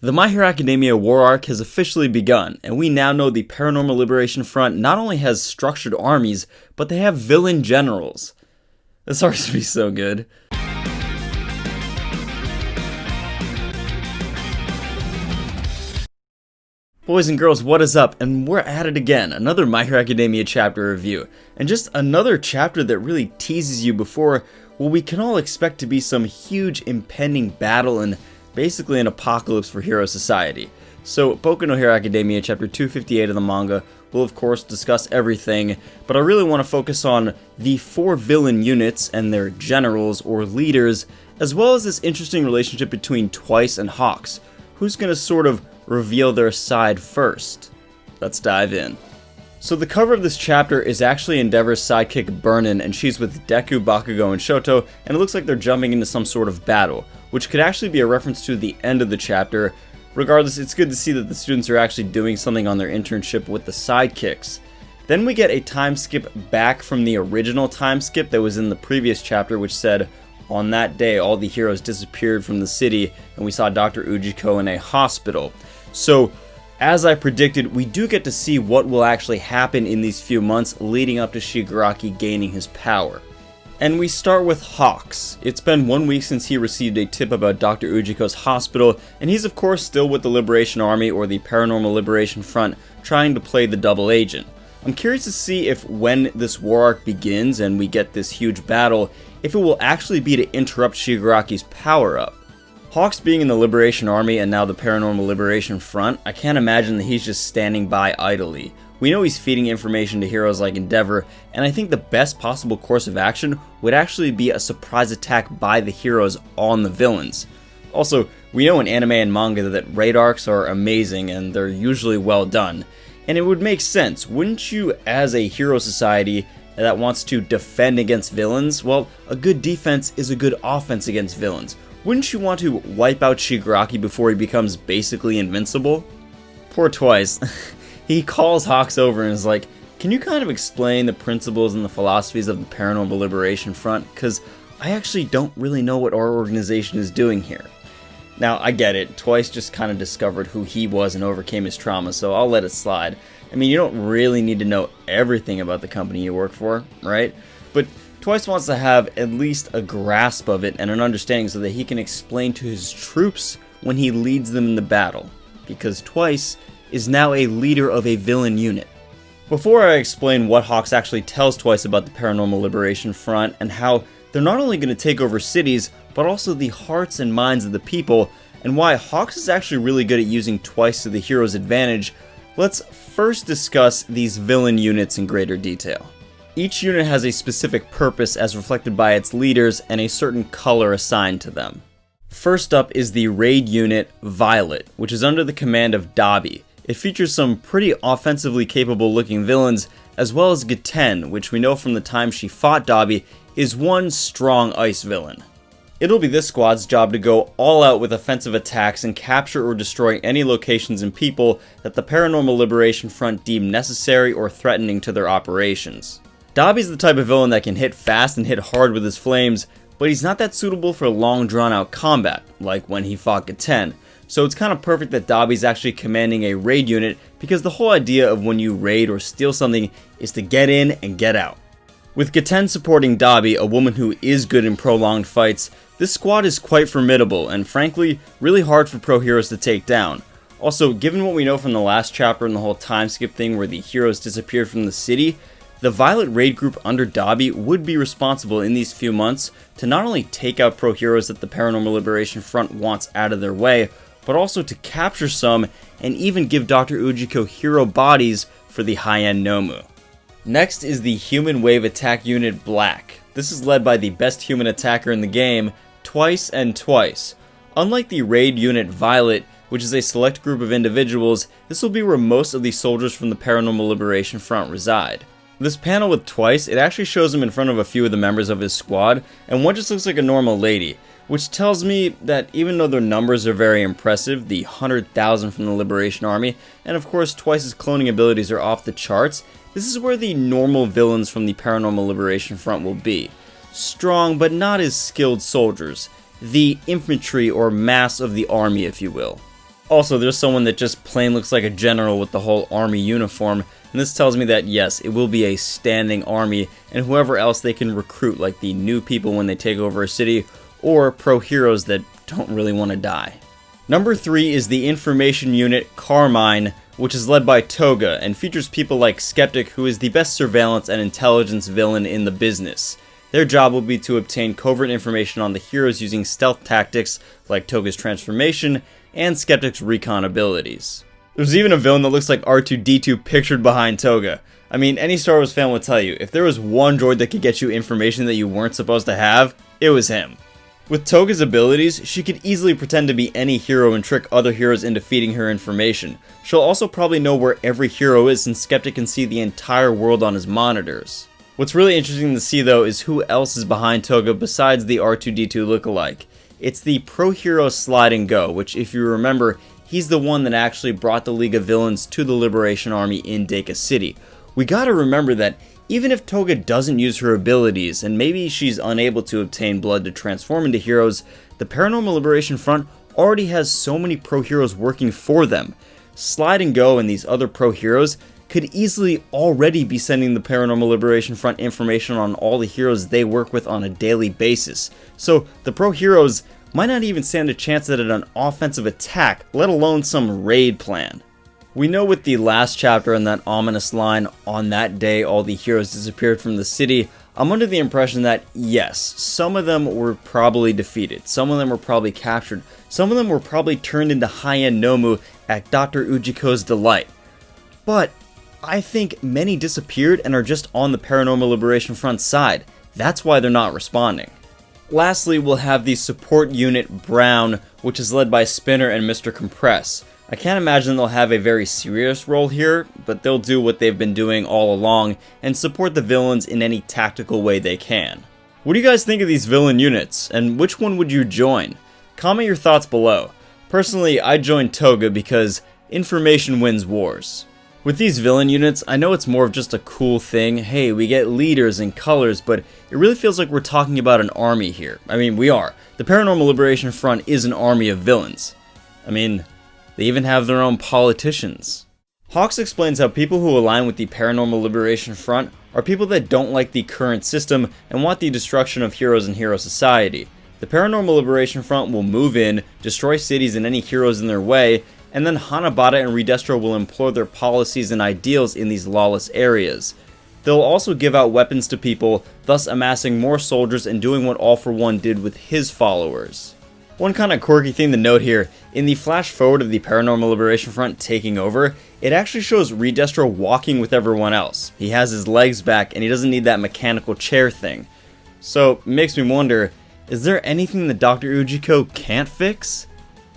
The My Hero Academia war arc has officially begun, and we now know the Paranormal Liberation Front not only has structured armies, but they have villain generals. This arc's gonna be so good. Boys and girls, what is up? And we're at it again, another My Hero Academia chapter review, and just another chapter that really teases you before what we can all expect to be some huge impending battle and basically an apocalypse for Hero Society. So, Boku no Hero Academia chapter 258 of the manga will of course discuss everything, but I really want to focus on the 4 villain units and their generals or leaders, as well as this interesting relationship between Twice and Hawks. Who's going to sort of reveal their side first? Let's dive in. So the cover of this chapter is actually Endeavor's sidekick Burnin, and she's with Deku, Bakugo, and Shoto, and it looks like they're jumping into some sort of battle, which could actually be a reference to the end of the chapter. Regardless, it's good to see that the students are actually doing something on their internship with the sidekicks. Then we get a time skip back from the original time skip that was in the previous chapter, which said, on that day all the heroes disappeared from the city, and we saw Dr. Ujiko in a hospital. So, as I predicted, we do get to see what will actually happen in these few months leading up to Shigaraki gaining his power. And we start with Hawks. It's been 1 week since he received a tip about Dr. Ujiko's hospital, and he's of course still with the Liberation Army or the Paranormal Liberation Front, trying to play the double agent. I'm curious to see if when this war arc begins and we get this huge battle, if it will actually be to interrupt Shigaraki's power up. Hawks being in the Liberation Army and now the Paranormal Liberation Front, I can't imagine that he's just standing by idly. We know he's feeding information to heroes like Endeavor, and I think the best possible course of action would actually be a surprise attack by the heroes on the villains. Also, we know in anime and manga that raid arcs are amazing and they're usually well done, and it would make sense, wouldn't you, as a hero society that wants to defend against villains? Well, a good defense is a good offense against villains. Wouldn't you want to wipe out Shigaraki before he becomes basically invincible? Poor Twice. He calls Hawks over and is like, can you kind of explain the principles and the philosophies of the Paranormal Liberation Front? Because I actually don't really know what our organization is doing here. Now, I get it. Twice just kind of discovered who he was and overcame his trauma, so I'll let it slide. I mean, you don't really need to know everything about the company you work for, right? But Twice wants to have at least a grasp of it and an understanding so that he can explain to his troops when he leads them in the battle, because Twice is now a leader of a villain unit. Before I explain what Hawks actually tells Twice about the Paranormal Liberation Front and how they're not only going to take over cities, but also the hearts and minds of the people, and why Hawks is actually really good at using Twice to the hero's advantage, let's first discuss these villain units in greater detail. Each unit has a specific purpose as reflected by its leaders and a certain color assigned to them. First up is the raid unit Violet, which is under the command of Dabi. It features some pretty offensively capable looking villains, as well as Geten, which we know from the time she fought Dabi is one strong ice villain. It'll be this squad's job to go all out with offensive attacks and capture or destroy any locations and people that the Paranormal Liberation Front deem necessary or threatening to their operations. Dabi's the type of villain that can hit fast and hit hard with his flames, but he's not that suitable for long drawn out combat, like when he fought Geten. So it's kind of perfect that Dabi's actually commanding a raid unit, because the whole idea of when you raid or steal something is to get in and get out. With Geten supporting Dabi, a woman who is good in prolonged fights, this squad is quite formidable and frankly really hard for pro heroes to take down. Also, given what we know from the last chapter and the whole time skip thing where the heroes disappeared from the city, the Violet raid group under Dabi would be responsible in these few months to not only take out pro heroes that the Paranormal Liberation Front wants out of their way, but also to capture some and even give Dr. Ujiko hero bodies for the high-end Nomu. Next is the Human Wave Attack Unit Black. This is led by the best human attacker in the game, Twice and Twice. Unlike the raid unit Violet, which is a select group of individuals, this will be where most of the soldiers from the Paranormal Liberation Front reside. This panel with Twice, it actually shows him in front of a few of the members of his squad, and one just looks like a normal lady, which tells me that even though their numbers are very impressive, the 100,000 from the Liberation Army, and of course Twice's cloning abilities are off the charts, this is where the normal villains from the Paranormal Liberation Front will be. Strong but not as skilled soldiers, the infantry or mass of the army if you will. Also, there's someone that just plain looks like a general with the whole army uniform, and this tells me that yes, it will be a standing army, and whoever else they can recruit, like the new people when they take over a city, or pro heroes that don't really want to die. Number 3 is the information unit Carmine, which is led by Toga, and features people like Skeptic, who is the best surveillance and intelligence villain in the business. Their job will be to obtain covert information on the heroes using stealth tactics like Toga's transformation and Skeptic's recon abilities. There's even a villain that looks like R2-D2 pictured behind Toga. I mean, any Star Wars fan will tell you, if there was one droid that could get you information that you weren't supposed to have, it was him. With Toga's abilities, she could easily pretend to be any hero and trick other heroes into feeding her information. She'll also probably know where every hero is, since Skeptic can see the entire world on his monitors. What's really interesting to see though is who else is behind Toga besides the R2-D2 lookalike. It's the pro hero Slide and Go, which if you remember, he's the one that actually brought the League of Villains to the Liberation Army in Deku City. We gotta remember that even if Toga doesn't use her abilities, and maybe she's unable to obtain blood to transform into heroes, the Paranormal Liberation Front already has so many pro heroes working for them. Slide and Go and these other pro heroes could easily already be sending the Paranormal Liberation Front information on all the heroes they work with on a daily basis. So the pro heroes might not even stand a chance at an offensive attack, let alone some raid plan. We know with the last chapter and that ominous line, "On that day all the heroes disappeared from the city," I'm under the impression that yes, some of them were probably defeated, some of them were probably captured, some of them were probably turned into high-end Nomu at Dr. Ujiko's delight. But I think many disappeared and are just on the Paranormal Liberation Front side. That's why they're not responding. Lastly, we'll have the support unit Brown, which is led by Spinner and Mr. Compress. I can't imagine they'll have a very serious role here, but they'll do what they've been doing all along and support the villains in any tactical way they can. What do you guys think of these villain units, and which one would you join? Comment your thoughts below. Personally, I'd join Toga because information wins wars. With these villain units, I know it's more of just a cool thing, hey, we get leaders and colors, but it really feels like we're talking about an army here. I mean, we are. The Paranormal Liberation Front is an army of villains. I mean, they even have their own politicians. Hawks explains how people who align with the Paranormal Liberation Front are people that don't like the current system and want the destruction of heroes and hero society. The Paranormal Liberation Front will move in, destroy cities and any heroes in their way, and then Hanabata and Redestro will employ their policies and ideals in these lawless areas. They'll also give out weapons to people, thus amassing more soldiers and doing what All for One did with his followers. One kind of quirky thing to note here, in the flash forward of the Paranormal Liberation Front taking over, it actually shows Redestro walking with everyone else. He has his legs back and he doesn't need that mechanical chair thing. So, it makes me wonder, is there anything that Dr. Ujiko can't fix?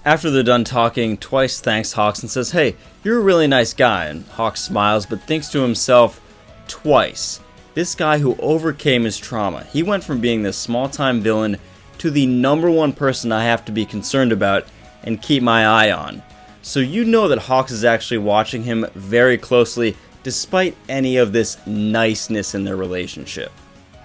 After they're done talking, Twice thanks Hawks and says, "Hey, you're a really nice guy," and Hawks smiles but thinks to himself, Twice, this guy who overcame his trauma, he went from being this small-time villain to the #1 person I have to be concerned about and keep my eye on. So you know that Hawks is actually watching him very closely despite any of this niceness in their relationship.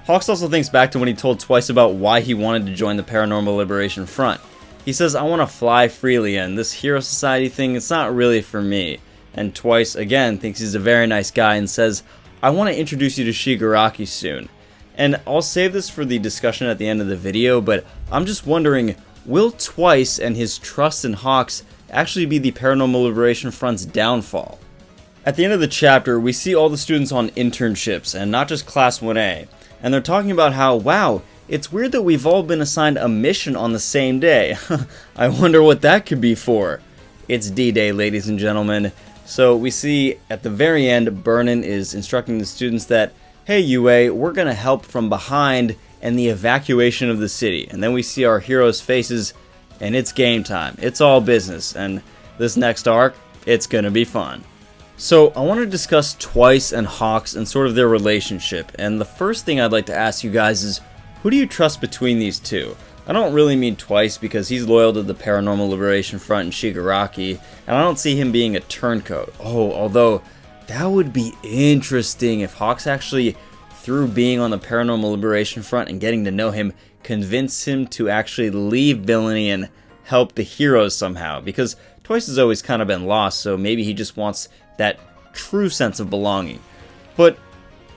Hawks also thinks back to when he told Twice about why he wanted to join the Paranormal Liberation Front. He says, "I want to fly freely and this hero society thing, it's not really for me." And Twice again thinks he's a very nice guy and says, "I want to introduce you to Shigaraki soon." And I'll save this for the discussion at the end of the video, but I'm just wondering, will Twice and his trust in Hawks actually be the Paranormal Liberation Front's downfall? At the end of the chapter, we see all the students on internships, and not just Class 1A, and they're talking about how, wow, it's weird that we've all been assigned a mission on the same day. I wonder what that could be for. It's D-Day, ladies and gentlemen. So we see at the very end, Burnin is instructing the students that, hey UA, we're gonna help from behind and the evacuation of the city. And then we see our heroes' faces, and it's game time. It's all business, and this next arc, it's gonna be fun. So I want to discuss Twice and Hawks and sort of their relationship. And the first thing I'd like to ask you guys is, who do you trust between these two? I don't really mean Twice because he's loyal to the Paranormal Liberation Front and Shigaraki, and I don't see him being a turncoat. Oh, although that would be interesting if Hawks actually, through being on the Paranormal Liberation Front and getting to know him, convinced him to actually leave villainy and help the heroes somehow. Because Twice has always kind of been lost, so maybe he just wants that true sense of belonging. But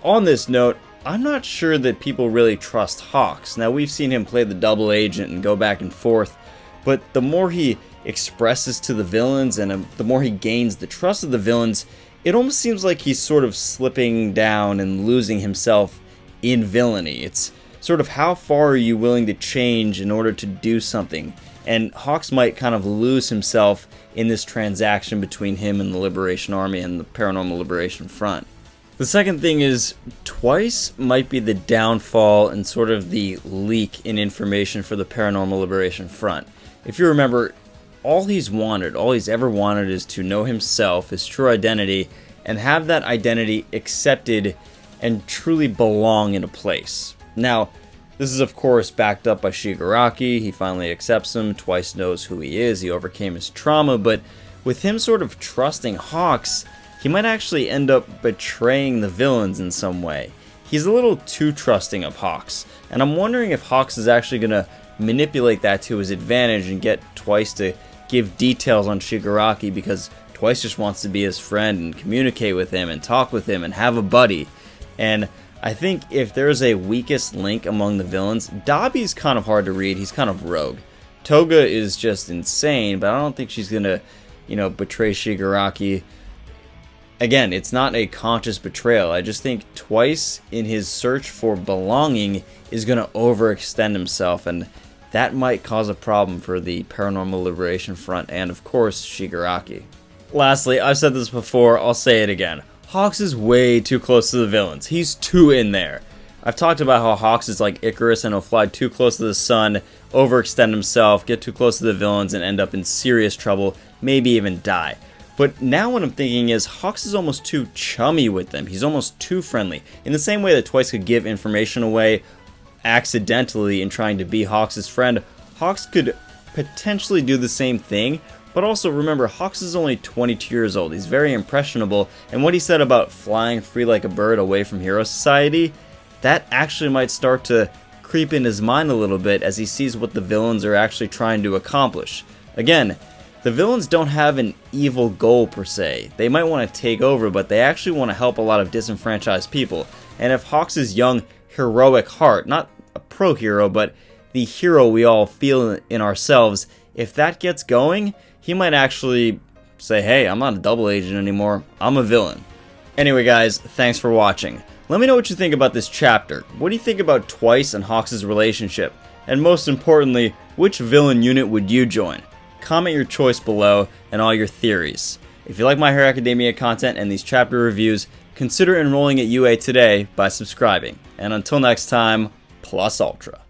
on this note, I'm not sure that people really trust Hawks. Now, we've seen him play the double agent and go back and forth, but the more he expresses to the villains and the more he gains the trust of the villains, it almost seems like he's sort of slipping down and losing himself in villainy. It's sort of how far are you willing to change in order to do something? And Hawks might kind of lose himself in this transaction between him and the Liberation Army and the Paranormal Liberation Front. The second thing is, Twice might be the downfall and sort of the leak in information for the Paranormal Liberation Front. If you remember, all he's ever wanted is to know himself, his true identity, and have that identity accepted and truly belong in a place. Now, this is of course backed up by Shigaraki. He finally accepts him, Twice knows who he is, he overcame his trauma, but with him sort of trusting Hawks, he might actually end up betraying the villains in some way. He's a little too trusting of Hawks, and I'm wondering if Hawks is actually going to manipulate that to his advantage and get Twice to give details on Shigaraki because Twice just wants to be his friend and communicate with him and talk with him and have a buddy. And I think if there's a weakest link among the villains, Dabi's kind of hard to read. He's kind of rogue. Toga is just insane, but I don't think she's gonna, betray Shigaraki. Again, it's not a conscious betrayal. I just think Twice, in his search for belonging, is gonna overextend himself, and that might cause a problem for the Paranormal Liberation Front and, of course, Shigaraki. Lastly, I've said this before, I'll say it again. Hawks is way too close to the villains. He's too in there. I've talked about how Hawks is like Icarus and he'll fly too close to the sun, overextend himself, get too close to the villains, and end up in serious trouble, maybe even die. But now what I'm thinking is Hawks is almost too chummy with them. He's almost too friendly. In the same way that Twice could give information away accidentally in trying to be Hawks' friend, Hawks could potentially do the same thing. But also remember, Hawks is only 22 years old. He's very impressionable, and what he said about flying free like a bird away from Hero Society, that actually might start to creep in his mind a little bit as he sees what the villains are actually trying to accomplish. Again, the villains don't have an evil goal per se. They might want to take over, but they actually want to help a lot of disenfranchised people. And if Hawks' young, heroic heart, not a pro-hero, but the hero we all feel in ourselves, if that gets going, he might actually say, hey, I'm not a double agent anymore, I'm a villain. Anyway guys, thanks for watching. Let me know what you think about this chapter. What do you think about Twice and Hawks' relationship? And most importantly, which villain unit would you join? Comment your choice below and all your theories. If you like My Hero Academia content and these chapter reviews, consider enrolling at UA today by subscribing. And until next time, plus ultra.